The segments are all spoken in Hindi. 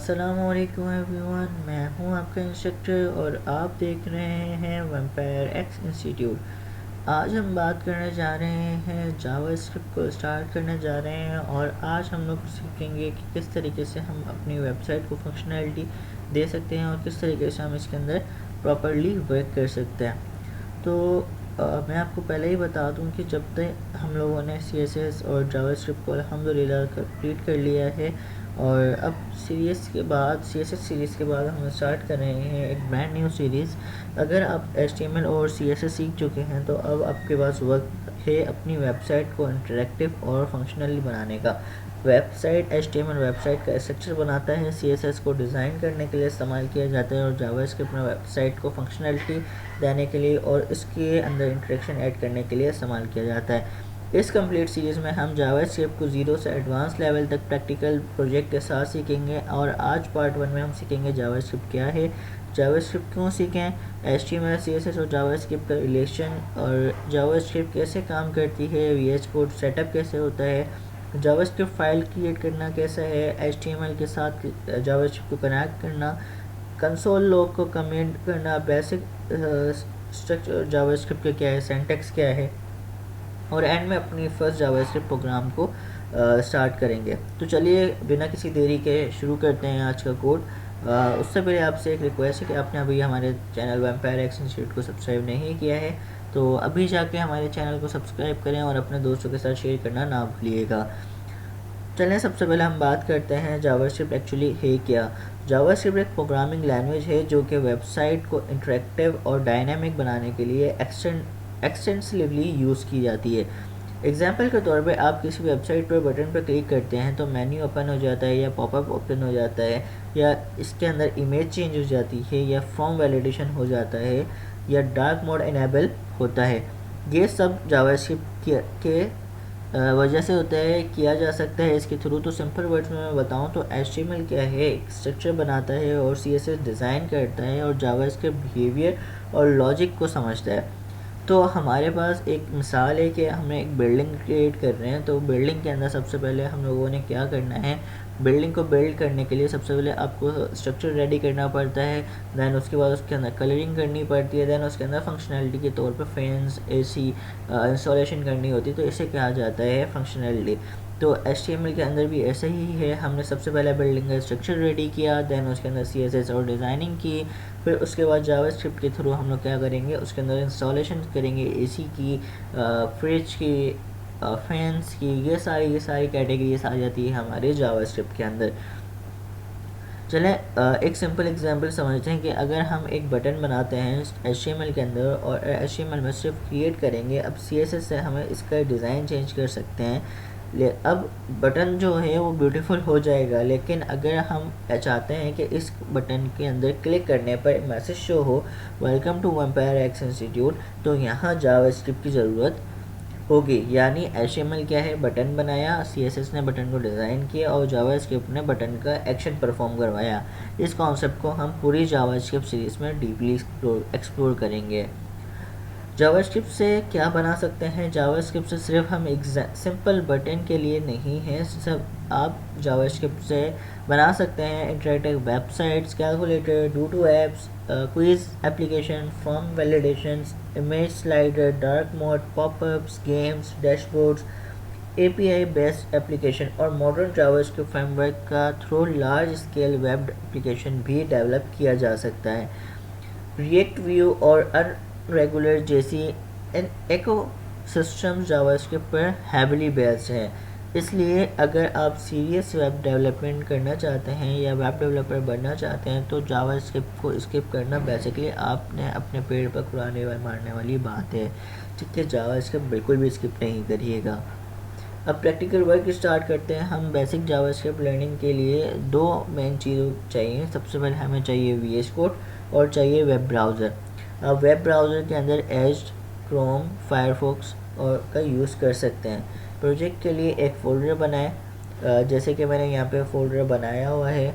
अस्सलामुअलैकुम एवरीवन, मैं हूं आपका इंस्ट्रक्टर और आप देख रहे हैं वेम्पायर एक्स इंस्टीट्यूट। आज हम बात करने जा रहे हैं जावास्क्रिप्ट को स्टार्ट करने जा रहे हैं और आज हम लोग सीखेंगे कि किस तरीके से हम अपनी वेबसाइट को फंक्शनैलिटी दे सकते हैं और किस तरीके से हम इसके अंदर प्रॉपर्ली वर्क कर सकते हैं। तो मैं आपको पहले ही बता दूं कि जब तक हम लोगों ने CSS और जावास्क्रिप्ट को अल्हम्दुलिल्लाह कंप्लीट कर लिया है और अब CSS सीरीज़ के बाद हम स्टार्ट कर रहे हैं एक ब्रांड न्यू सीरीज़। अगर आप HTML और CSS सीख चुके हैं तो अब आपके पास वक्त है अपनी वेबसाइट को इंटरेक्टिव और फंक्शनली बनाने का। HTML वेबसाइट का स्ट्रक्चर बनाता है, CSS को डिज़ाइन करने के लिए इस्तेमाल किया जाता है और जावास्क्रिप्ट में वेबसाइट को फंक्शनलिटी देने के लिए और इसके अंदर इंटरेक्शन ऐड करने के लिए इस्तेमाल किया जाता है। इस कंप्लीट सीरीज़ में हम जावास्क्रिप्ट को ज़ीरो से एडवांस लेवल तक प्रैक्टिकल प्रोजेक्ट के साथ सीखेंगे और आज पार्ट 1 में हम सीखेंगे जावास्क्रिप्ट क्या है, जावास्क्रिप्ट क्यों सीखें, HTML CSS और जावास्क्रिप्ट का रिलेशन और जावास्क्रिप्ट कैसे काम करती है, VS कोड सेटअप कैसे होता है, जावास्क्रिप्ट फाइल क्रिएट करना कैसा है, HTML के साथ जावास्क्रिप्ट को कनेक्ट करना, कंसोल लॉग को कमेंट करना, बेसिक स्ट्रक्चर जावास्क्रिप्ट का क्या है, सिंटैक्स क्या है और एंड में अपनी फर्स्ट जावास्क्रिप्ट प्रोग्राम को स्टार्ट करेंगे। तो चलिए बिना किसी देरी के शुरू करते हैं आज का कोड। उससे पहले आपसे एक रिक्वेस्ट है कि आपने अभी हमारे चैनल वेम्पायर एक्स इंस्टीट्यूट को सब्सक्राइब नहीं किया है तो अभी जाके हमारे चैनल को सब्सक्राइब करें और अपने दोस्तों के साथ शेयर करना ना भूलिएगा। चलें सबसे पहले हम बात करते हैं जावास्क्रिप्ट एक्चुअली है क्या। जावास्क्रिप्ट एक प्रोग्रामिंग लैंग्वेज है जो कि वेबसाइट को इंटरेक्टिव और डायनामिक बनाने के लिए एक्सटेंसिवली यूज़ की जाती है। एग्जाम्पल के तौर पे आप किसी वेबसाइट पर बटन पर क्लिक करते हैं तो मेन्यू ओपन हो जाता है या पॉपअप ओपन हो जाता है या इसके अंदर इमेज चेंज हो जाती है या फॉर्म वैलिडेशन हो जाता है या डार्क मोड इनेबल होता है। ये सब जावास्क्रिप्ट के वजह से होता है, किया जा सकता है इसके थ्रू। तो सिंपल वर्ड्स में मैं बताऊं तो HTML क्या है, स्ट्रक्चर बनाता है और CSS डिज़ाइन करता है और जावास्क्रिप्ट बिहेवियर और लॉजिक को समझता है। तो हमारे पास एक मिसाल है कि हमें एक बिल्डिंग क्रिएट कर रहे हैं। तो बिल्डिंग के अंदर सबसे पहले हम लोगों ने क्या करना है, बिल्डिंग को बिल्ड करने के लिए सबसे पहले आपको स्ट्रक्चर रेडी करना पड़ता है, दैन उसके बाद उसके अंदर कलरिंग करनी पड़ती है, दैन उसके अंदर फंक्शनैलिटी के तौर पे फैंस AC इंस्टॉलेशन करनी होती है। तो इसे कहा जाता है फंक्शनैलिटी। तो HTML के अंदर भी ऐसा ही है, हमने सबसे पहले बिल्डिंग का स्ट्रक्चर रेडी किया, दैन उसके अंदर CSS और डिज़ाइनिंग की, फिर उसके बाद जावास्क्रिप्ट के थ्रू हम लोग क्या करेंगे, उसके अंदर इंस्टॉलेशन करेंगे AC की, फ्रिज की, फैंस की, ये सारी कैटेगरीज आ जाती है हमारे जावास्क्रिप्ट के अंदर। चलें एक सिंपल एग्जांपल समझते हैं कि अगर हम एक बटन बनाते हैं HTML के अंदर और HTML में सिर्फ क्रिएट करेंगे, अब CSS से हमें इसका डिज़ाइन चेंज कर सकते हैं। अब बटन जो है वो ब्यूटीफुल हो जाएगा, लेकिन अगर हम चाहते हैं कि इस बटन के अंदर क्लिक करने पर मैसेज शो हो welcome to vampire X institute, तो यहाँ जावास्क्रिप्ट की ज़रूरत होगी। यानी HTML क्या है, बटन बनाया, CSS ने बटन को डिज़ाइन किया और जावास्क्रिप्ट ने बटन का एक्शन परफॉर्म करवाया। इस कॉन्सेप्ट को हम पूरी जावास्क्रिप्ट सीरीज़ में डीपली एक्सप्लोर करेंगे। जावास्क्रिप्ट से क्या बना सकते हैं, जावास्क्रिप्ट से सिर्फ हम एक सिंपल बटन के लिए नहीं है, सब आप जावास्क्रिप्ट से बना सकते हैं interactive websites, calculator, do to apps, quiz application, form validations, image slider, dark mode, popups, games, dashboards, API based application और मॉडर्न जावास्क्रिप्ट फ्रेमवर्क का through large scale web application भी डेवलप किया जा सकता है। रिएक्ट व्यू और रेगुलर जैसी इको सिस्टम्स जावास्क्रिप्ट पर हैवीली बेस्ड है। इसलिए अगर आप सीरियस वेब डेवलपमेंट करना चाहते हैं या वेब डेवलपर बनना चाहते हैं तो जावास्क्रिप्ट को स्किप करना बेसिकली आपने अपने पेड़ पर खुराने मारने वाली बात है। ठीक है, जावास्क्रिप्ट बिल्कुल भी स्किप नहीं करिएगा। अब प्रैक्टिकल वर्क स्टार्ट करते हैं। हम बेसिक जावास्क्रिप्ट लर्निंग के लिए दो मेन चीज़ों चाहिए। सबसे पहले हमें चाहिए VS कोड और चाहिए वेब ब्राउज़र। अब वेब ब्राउज़र के अंदर एज, क्रोम, फायरफॉक्स और का यूज़ कर सकते हैं। प्रोजेक्ट के लिए एक फ़ोल्डर बनाएं, जैसे कि मैंने यहाँ पे फ़ोल्डर बनाया हुआ है।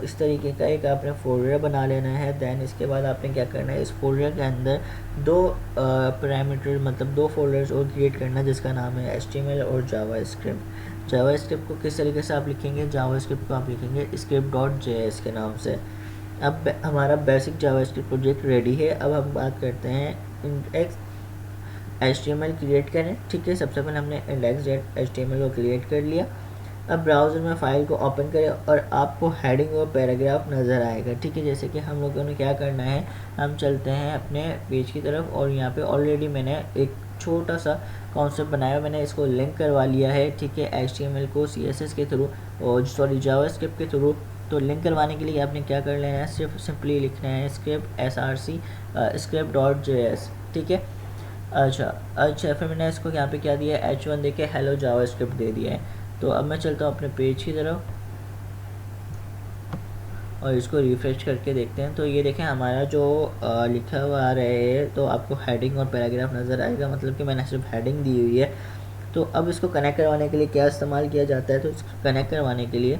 इस तरीके का एक आपने फ़ोल्डर बना लेना है। दैन इसके बाद आपने क्या करना है, इस फोल्डर के अंदर दो पैरामीटर मतलब दो फोल्डर्स और क्रिएट करना जिसका नाम है HTML और जावास्क्रिप्ट। जावास्क्रिप्ट को किस तरीके से आप लिखेंगे, जावास्क्रिप्ट को आप लिखेंगे script.js के नाम से। अब हमारा बेसिक जावास्क्रिप्ट प्रोजेक्ट रेडी है। अब हम बात करते हैं HTML क्रिएट करें। ठीक है, सबसे पहले हमने index.html को क्रिएट कर लिया। अब ब्राउज़र में फ़ाइल को ओपन करें और आपको हेडिंग और पैराग्राफ नज़र आएगा। ठीक है, जैसे कि हम लोगों ने क्या करना है, हम चलते हैं अपने पेज की तरफ और यहाँ पे ऑलरेडी मैंने एक छोटा सा कॉन्सेप्ट बनाया, मैंने इसको लिंक करवा लिया है। ठीक है, HTML को CSS के थ्रू और सॉरी जावास्क्रिप्ट के थ्रू। तो लिंक करवाने के लिए आपने क्या कर लेना है, सिर्फ सिंपली लिखना है script.js। ठीक है, अच्छा फिर मैंने इसको यहाँ पे क्या दिया है, h1 देके हेलो जावास्क्रिप्ट दे दिया है। तो अब मैं चलता हूँ अपने पेज की तरफ और इसको रिफ्रेश करके देखते हैं। तो ये देखें हमारा जो लिखा हुआ आ रहा है, तो आपको हेडिंग और पैराग्राफ नज़र आएगा, मतलब कि मैंने सिर्फ हेडिंग दी हुई है। तो अब इसको कनेक्ट करवाने के लिए क्या इस्तेमाल किया जाता है, तो इसको कनेक्ट करवाने के लिए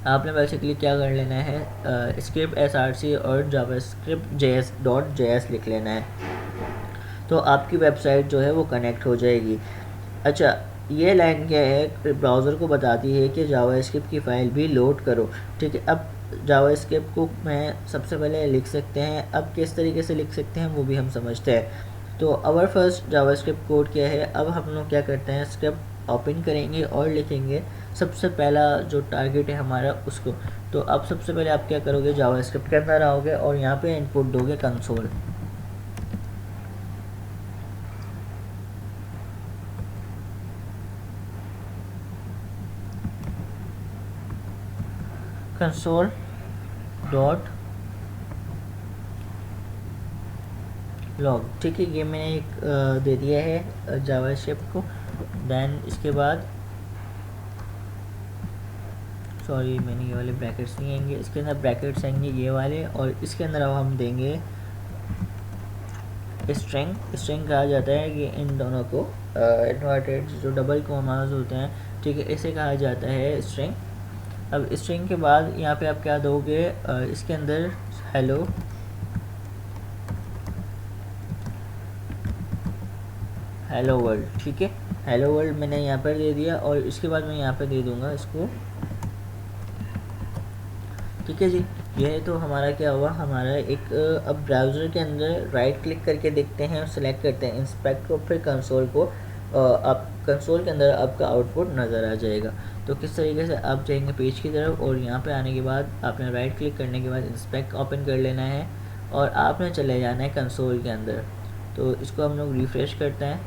आपने बेसिकली क्या कर लेना है, स्क्रिप्ट src और जावास्क्रिप्ट js.js लिख लेना है, तो आपकी वेबसाइट जो है वो कनेक्ट हो जाएगी। अच्छा, ये लाइन क्या है, ब्राउज़र को बताती है कि जावास्क्रिप्ट की फ़ाइल भी लोड करो। ठीक है, अब जावास्क्रिप्ट को मैं सबसे पहले लिख सकते हैं। अब किस तरीके से लिख सकते हैं वो भी हम समझते हैं। तो आवर फर्स्ट जावास्क्रिप्ट कोड क्या है, अब हम लोग क्या करते हैं, स्क्रिप्ट ओपन करेंगे और लिखेंगे सबसे पहला जो टारगेट है हमारा उसको। तो अब सबसे पहले आप क्या करोगे, जावास्क्रिप्ट के अंदर आओगे और यहाँ पे इनपुट दोगे कंसोल। Console dot log. ठीक है, ये मैंने एक दे दिया है जावास्क्रिप्ट को। देन इसके बाद सॉरी मैंने ये वाले ब्रैकेट्स नहीं आएंगे, इसके अंदर ब्रैकेट्स आएंगे ये वाले, और इसके अंदर अब हम देंगे स्ट्रिंग कहा जाता है कि इन दोनों को इन्वर्टेड जो डबल कॉमास होते हैं, ठीक है, इसे कहा जाता है स्ट्रिंग। अब स्ट्रिंग के बाद यहाँ पे आप क्या दोगे, इसके अंदर हेलो वर्ल्ड। ठीक है, हेलो वर्ल्ड मैंने यहाँ पर दे दिया और इसके बाद मैं यहाँ पे दे दूँगा इसको। ठीक है जी, यह तो हमारा क्या हुआ, हमारा एक अब ब्राउज़र के अंदर राइट क्लिक करके देखते हैं और सेलेक्ट करते हैं इंस्पेक्ट को, फिर कंसोल को। आप कंसोल के अंदर आपका आउटपुट नज़र आ जाएगा। तो किस तरीके से आप जाएंगे पेज की तरफ और यहाँ पे आने के बाद आपने राइट क्लिक करने के बाद इंस्पेक्ट ओपन कर लेना है और आपने चले जाना है कंसोल के अंदर। तो इसको हम लोग रिफ्रेश करते हैं,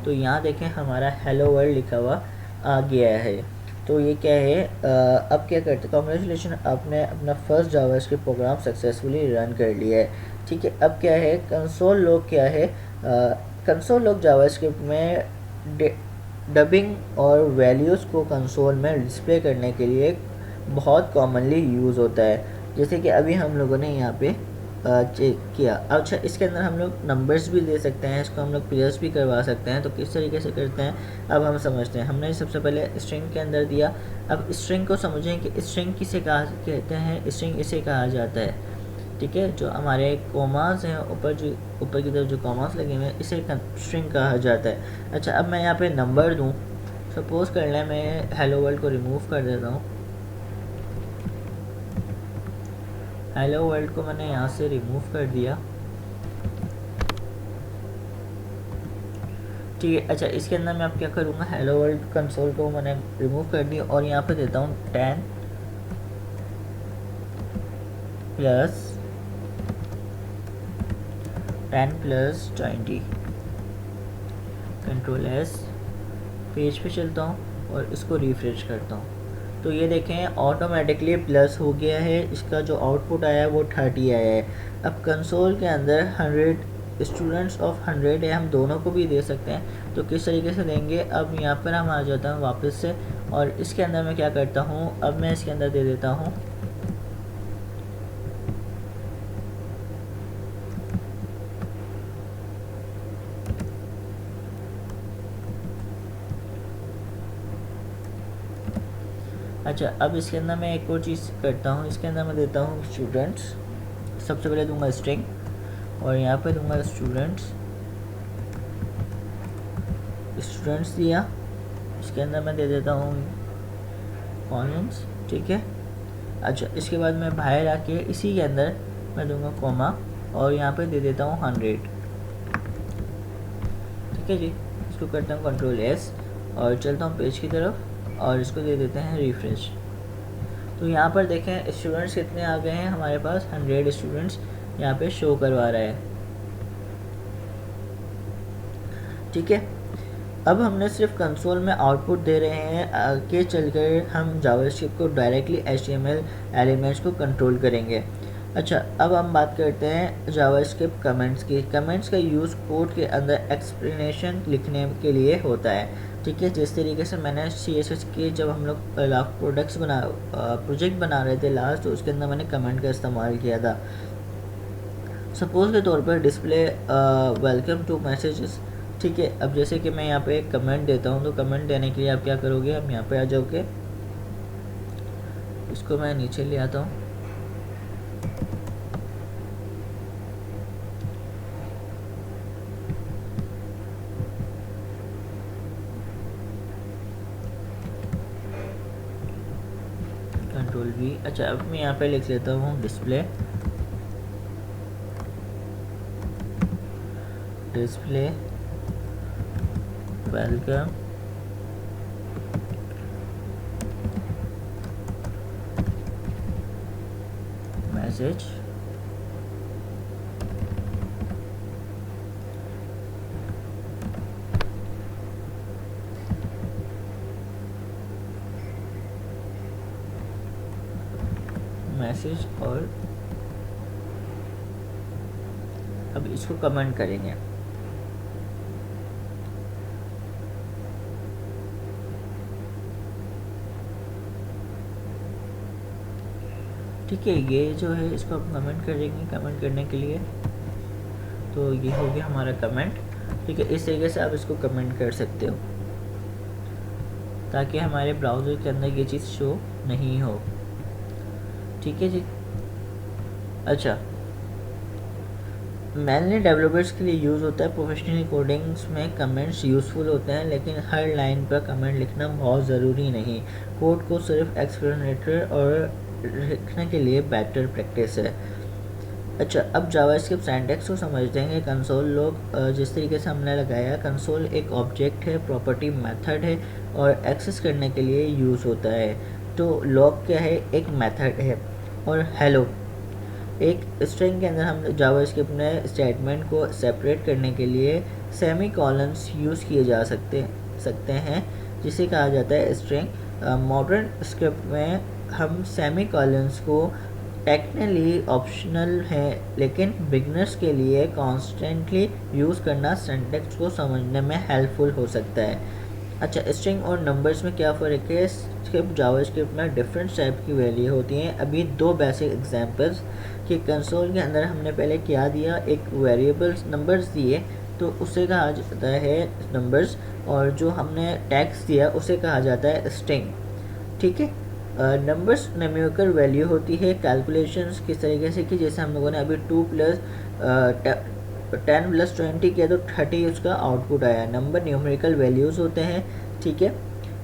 तो यहाँ देखें हमारा हेलो वर्ल्ड लिखा हुआ आ गया है। तो ये क्या है, अब क्या करते हैं, कॉन्ग्रेचुलेशन, आपने अपना first JavaScript program successfully run कर लिया है। ठीक है, अब क्या है, कंसोल लॉग क्या है, कंसोल लॉग जावास्क्रिप्ट में डबिंग और वैल्यूज़ को कंसोल में डिस्प्ले करने के लिए बहुत कॉमनली यूज़ होता है। जैसे कि अभी हम लोगों ने यहाँ पे चेक किया। अच्छा, इसके अंदर हम लोग नंबर्स भी दे सकते हैं, इसको हम लोग प्लस भी करवा सकते हैं। तो किस तरीके से करते हैं अब हम समझते हैं। हमने सबसे पहले स्ट्रिंग के अंदर दिया। अब स्ट्रिंग को समझें कि स्ट्रिंग किसे कहा कहते हैं, स्ट्रिंग इसे कहा जाता है। ठीक है, जो हमारे कॉमास हैं ऊपर की तरफ जो कॉमास लगे हुए हैं इसे स्ट्रिंग कहा जाता है। अच्छा, अब मैं यहाँ पे नंबर दूँ, सपोज़ कर लें मैं हेलो वर्ल्ड को रिमूव कर देता हूँ। हेलो वर्ल्ड को मैंने यहाँ से रिमूव कर दिया। ठीक है, अच्छा इसके अंदर मैं अब क्या करूँगा, हेलो वर्ल्ड कंसोल को मैंने रिमूव कर दिया और यहाँ पे देता हूँ 10 प्लस 20, कंट्रोल एस, पेज पे चलता हूँ और इसको रिफ्रेश करता हूँ। तो ये देखें ऑटोमेटिकली प्लस हो गया है, इसका जो आउटपुट आया है वो 30 आया है। अब कंसोल के अंदर 100 स्टूडेंट्स ऑफ 100 है, हम दोनों को भी दे सकते हैं। तो किस तरीके से देंगे, अब यहाँ पर हम आ जाता हूँ वापस से और इसके अंदर मैं क्या करता हूँ, अब मैं इसके अंदर दे देता हूँ अच्छा, अब इसके अंदर मैं एक और चीज़ करता हूँ, इसके अंदर मैं देता हूँ स्टूडेंट्स। सबसे पहले दूंगा स्ट्रिंग और यहाँ पे दूंगा स्टूडेंट्स दिया। इसके अंदर मैं दे देता हूँ कॉलम्स, ठीक है। अच्छा, इसके बाद मैं बाहर आके इसी के अंदर मैं दूंगा कॉमा और यहाँ पे दे देता हूँ 100, ठीक है जी। इसको करता हूँ कंट्रोल एस और चलता हूँ पेज की तरफ और इसको दे देते हैं रिफ्रेश। तो यहाँ पर देखें स्टूडेंट्स कितने आ गए हैं हमारे पास, 100 स्टूडेंट्स यहाँ पे शो करवा रहा है, ठीक है। अब हमने सिर्फ कंसोल में आउटपुट दे रहे हैं, आगे चलकर हम जावास्क्रिप्ट को डायरेक्टली HTML एलिमेंट्स को कंट्रोल करेंगे। अच्छा, अब हम बात करते हैं जावास्क्रिप्ट कमेंट्स की। कमेंट्स का यूज़ कोड के अंदर एक्सप्लेनेशन लिखने के लिए होता है, ठीक है। जिस तरीके से मैंने CSS के जब हम लोग प्रोजेक्ट बना रहे थे लास्ट, तो उसके अंदर मैंने कमेंट का इस्तेमाल किया था। सपोज के तौर पर डिस्प्ले वेलकम टू मैसेजेस, ठीक है। अब जैसे कि मैं यहाँ पे एक कमेंट देता हूँ, तो कमेंट देने के लिए आप क्या करोगे, हम यहाँ पे आ जाओगे, इसको मैं नीचे ले आता हूँ, कंट्रोल V। अच्छा, अब मैं यहाँ पे लिख लेता हूँ डिस्प्ले वेलकम मैसेज, और अब इसको कमेंट करेंगे, ठीक है। ये जो है इसको आप कमेंट करेंगे, कमेंट करने के लिए, तो ये हो गया हमारा कमेंट, ठीक है। इस तरीके से आप इसको कमेंट कर सकते हो ताकि हमारे ब्राउज़र के अंदर ये चीज़ शो नहीं हो, ठीक है जी। अच्छा, मेनली डेवलपर्स के लिए यूज़ होता है, प्रोफेशनल कोडिंग्स में कमेंट्स यूज़फुल होते हैं, लेकिन हर लाइन पर कमेंट लिखना बहुत ज़रूरी नहीं। कोड को सिर्फ एक्सप्लेनेटर और लिखने के लिए बेटर प्रैक्टिस है। अच्छा, अब जावास्क्रिप्ट सिंटैक्स को समझते हैं। कंसोल लॉग जिस तरीके से हमने लगाया, कंसोल एक ऑब्जेक्ट है, प्रॉपर्टी मेथड है और एक्सेस करने के लिए यूज़ होता है। तो लॉग क्या है, एक मेथड है, और हेलो एक स्ट्रिंग के अंदर हम जावास्क्रिप्ट में स्टेटमेंट को सेपरेट करने के लिए सेमी कॉलन्स यूज़ किए जा सकते हैं, जिसे कहा जाता है स्ट्रिंग। मॉडर्न स्क्रिप्ट में हम सेमी कॉलन्स को टेक्निकली ऑप्शनल है, लेकिन बिगनर्स के लिए कॉन्स्टेंटली यूज़ करना सिंटैक्स को समझने में हेल्पफुल हो सकता है। अच्छा, स्ट्रिंग और नंबर्स में क्या फ़र्क है। स्क्रिप्ट जावास्क्रिप्ट में डिफरेंट टाइप की वैल्यू होती हैं। अभी दो बेसिक एग्जांपल्स कि कंसोल के अंदर हमने पहले क्या दिया, एक वेरिएबल्स नंबर्स दिए, तो उसे कहा जाता है नंबर्स, और जो हमने टैक्स दिया उसे कहा जाता है स्ट्रिंग, ठीक है। नंबर्स न्यूमेरिकल वैल्यू होती है, कैलकुलेशंस किस तरीके से कि जैसे हम लोगों ने अभी 2 + 10 + 20 किया तो 30 उसका आउटपुट आया। नंबर न्यूमेरिकल वैल्यूज़ होते हैं, ठीक है।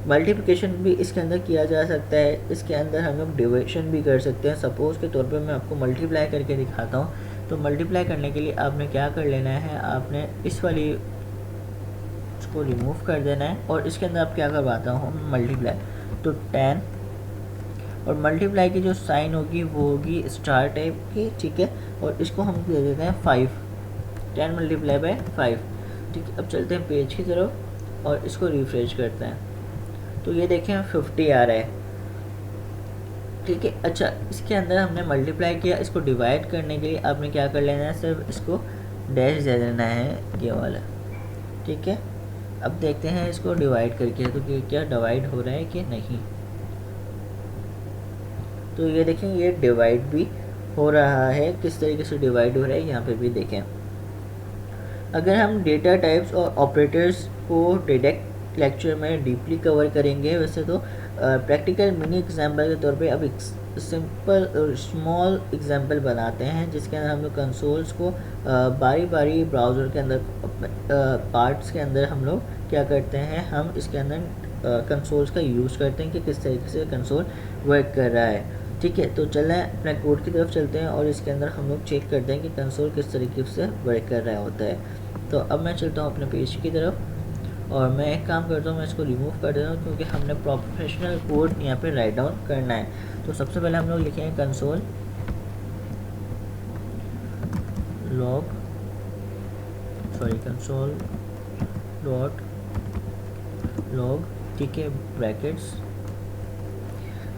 मल्टीप्लिकेशन भी इसके अंदर किया जा सकता है, इसके अंदर हम लोग डिविजन भी कर सकते हैं। सपोज़ के तौर पे मैं आपको मल्टीप्लाई करके दिखाता हूँ। तो मल्टीप्लाई करने के लिए आपने क्या कर लेना है, आपने इस वाली इसको रिमूव कर देना है और इसके अंदर आप क्या करवाता हूँ मल्टीप्लाई, तो 10 और मल्टीप्लाई की जो साइन होगी वो होगी स्टार टाइप की, ठीक है। और इसको हम दे देते हैं 5, 10 × 5, ठीक है। अब चलते हैं पेज की तरफ और इसको रिफ्रेश करते हैं, तो ये देखें 50 आ रहा है, ठीक है। अच्छा, इसके अंदर हमने मल्टीप्लाई किया, इसको डिवाइड करने के लिए आपने क्या कर लेना है, सिर्फ इसको डैश दे देना है, ये वाला, ठीक है। अब देखते हैं इसको डिवाइड करके तो क्या डिवाइड हो रहा है कि नहीं। तो ये देखें ये डिवाइड भी हो रहा है, किस तरीके से डिवाइड हो रहा है यहाँ पे भी देखें। अगर हम डेटा टाइप्स और ऑपरेटर्स को डायरेक्ट लेक्चर में डीपली कवर करेंगे, वैसे तो प्रैक्टिकल मिनी एग्जाम्पल के तौर पे अब एक सिंपल स्मॉल एग्जाम्पल बनाते हैं, जिसके अंदर हम लोग कंसोल्स को बारी ब्राउज़र के अंदर पार्ट्स के अंदर हम लोग क्या करते हैं, हम इसके अंदर कंसोल्स का यूज़ करते हैं कि किस तरीके से कंसोल वर्क कर रहा है। ठीक है, तो चलें अपने कोड की तरफ चलते हैं और इसके अंदर हम लोग चेक करते हैं कि कंसोल किस तरीके से वर्क कर रहा होता है। तो अब मैं चलता हूँ अपने पेज की तरफ और मैं एक काम करता हूँ, मैं इसको रिमूव कर देता हूँ क्योंकि हमने प्रोफेशनल कोड यहाँ पे राइट डाउन करना है। तो सबसे पहले हम लोग लिखेंगे कंसोल कंसोल डॉट लॉग, ठीक है, ब्रैकेट्स,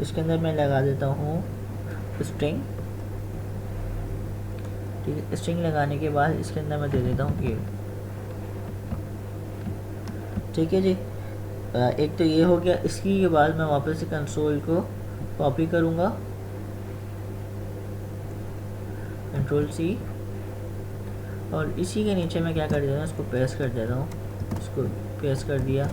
इसके अंदर मैं लगा देता हूँ स्ट्रिंग। ठीक है, स्ट्रिंग लगाने के बाद इसके अंदर मैं दे देता हूँ ये। ठीक है जी, एक तो ये हो गया। इसकी के बाद मैं वापस से कंसोल को कॉपी करूँगा, Ctrl+C, और इसी के नीचे मैं क्या कर देता हूँ, इसको पेस्ट कर देता हूँ। इसको पेस्ट कर दिया,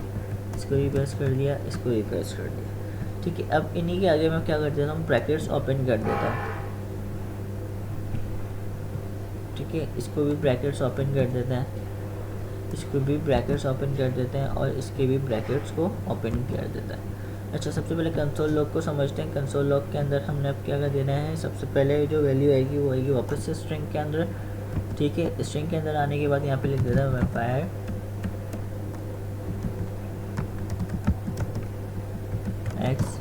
इसको भी पेस्ट कर दिया, इसको भी पेस्ट कर दिया। ठीक है, अब इन्हीं के आगे मैं क्या कर देता हूँ, ब्रैकेट्स ओपन कर देता हूँ। ठीक है, इसको भी ब्रैकेट्स ओपन कर देते हैं, इसको भी ब्रैकेट्स ओपन कर देते हैं और इसके भी ब्रैकेट्स को ओपन कर देता है। अच्छा, सबसे पहले कंसोल लॉग को समझते हैं। कंसोल लॉग के अंदर हमने अब क्या कर देना है, सबसे पहले जो वैल्यू आएगी वो आएगी वापस से स्ट्रिंग के अंदर। ठीक है, स्ट्रिंग के अंदर आने के बाद यहाँ पे लिख देता है वैम्पायर एक्स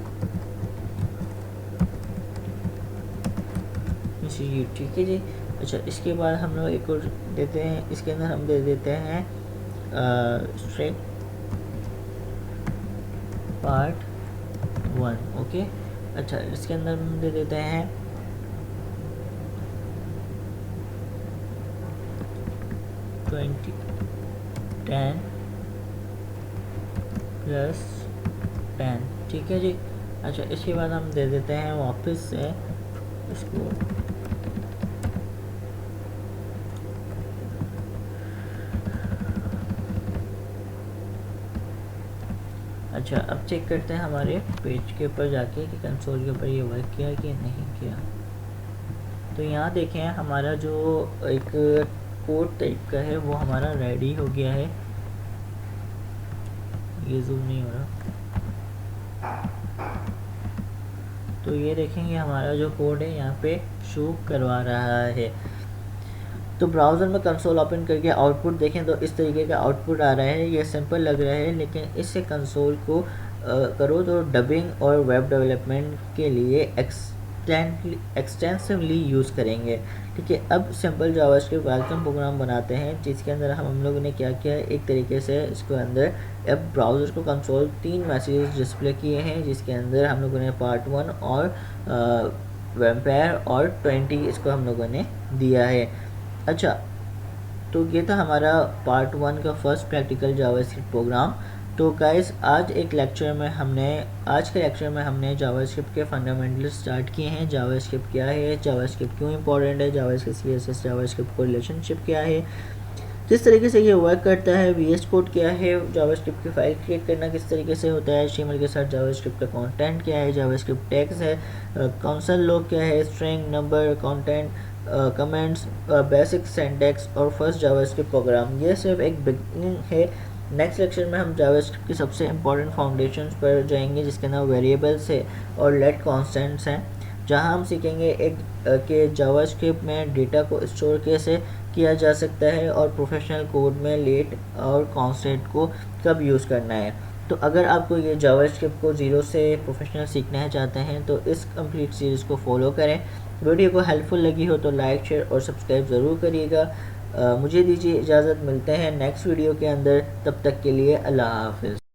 इंस्टीट्यूट। ठीक है जी। अच्छा, इसके बाद हम लोग एक और देते हैं, इसके अंदर हम दे देते हैं स्ट्रिंग पार्ट 1। ओके, अच्छा, इसके अंदर हम दे देते हैं 10 + 10। ठीक है जी। अच्छा, इसके बाद हम दे देते हैं वापस से इसको अच्छा, अब चेक करते हैं हमारे पेज के ऊपर जाके कि कंसोल के ऊपर ये वर्क किया कि नहीं किया। तो यहाँ देखें, हमारा जो एक कोड टाइप का है वो हमारा रेडी हो गया है। ये जूम नहीं हो रहा, तो ये देखेंगे हमारा जो कोड है यहाँ पे शो करवा रहा है। तो ब्राउज़र में कंसोल ओपन करके आउटपुट देखें तो इस तरीके का आउटपुट आ रहा है। ये सिंपल लग रहा है, लेकिन इससे कंसोल को करो तो डबिंग और वेब डेवलपमेंट के लिए एक्सटेंसिवली यूज़ करेंगे। ठीक है, अब सिंपल जावास्क्रिप्ट वेलकम प्रोग्राम बनाते हैं जिसके अंदर हम लोगों ने क्या किया है, एक तरीके से इसके अंदर अब ब्राउज़र को कंसोल 3 मैसेजेस डिस्प्ले किए हैं, जिसके अंदर हम लोगों ने पार्ट 1 और वैम्पायर और 20 इसको हम लोगों ने दिया है। अच्छा, तो ये था हमारा पार्ट 1 का फर्स्ट प्रैक्टिकल जावास्क्रिप्ट प्रोग्राम। तो गाइस, आज के लेक्चर में हमने जावास्क्रिप्ट के फंडामेंटल्स स्टार्ट किए हैं। जावास्क्रिप्ट क्या है, जावास्क्रिप्ट क्यों इंपॉर्टेंट है, जावास्क्रिप्ट सीएसएस जावास्क्रिप्ट को रिलेशनशिप क्या है, किस तरीके से ये वर्क करता है, वीएस कोड क्या है, जावास्क्रिप्ट की फाइल क्रिएट करना किस तरीके से होता है, एचटीएमएल के साथ जावास्क्रिप्ट का कंटेंट क्या है, जावास्क्रिप्ट टैग्स है, कंसोल लॉग क्या है, string, number, content, comments, basic syntax और फर्स्ट जावास्क्रिप्ट प्रोग्राम। ये सिर्फ एक बिगिनिंग है। नेक्स्ट लेक्चर में हम जावास्क्रिप्ट की सबसे इंपॉर्टेंट फाउंडेशंस पर जाएंगे जिसके अंदर वेरिएबल्स है और लेट कॉन्स्टेंट्स हैं, जहां हम सीखेंगे कि जावास्क्रिप्ट में डेटा को स्टोर कैसे किया जा सकता है और प्रोफेशनल कोड में लेट और कांस्टेंट को कब यूज़ करना है। तो अगर आपको ये जावास्क्रिप्ट को ज़ीरो से प्रोफेशनल सीखना चाहते हैं तो इस कंप्लीट सीरीज़ को फॉलो करें। वीडियो को हेल्पफुल लगी हो तो लाइक, शेयर और सब्सक्राइब ज़रूर करिएगा। मुझे दीजिए इजाज़त, मिलते हैं नेक्स्ट वीडियो के अंदर। तब तक के लिए अल्लाह हाफ़िज़।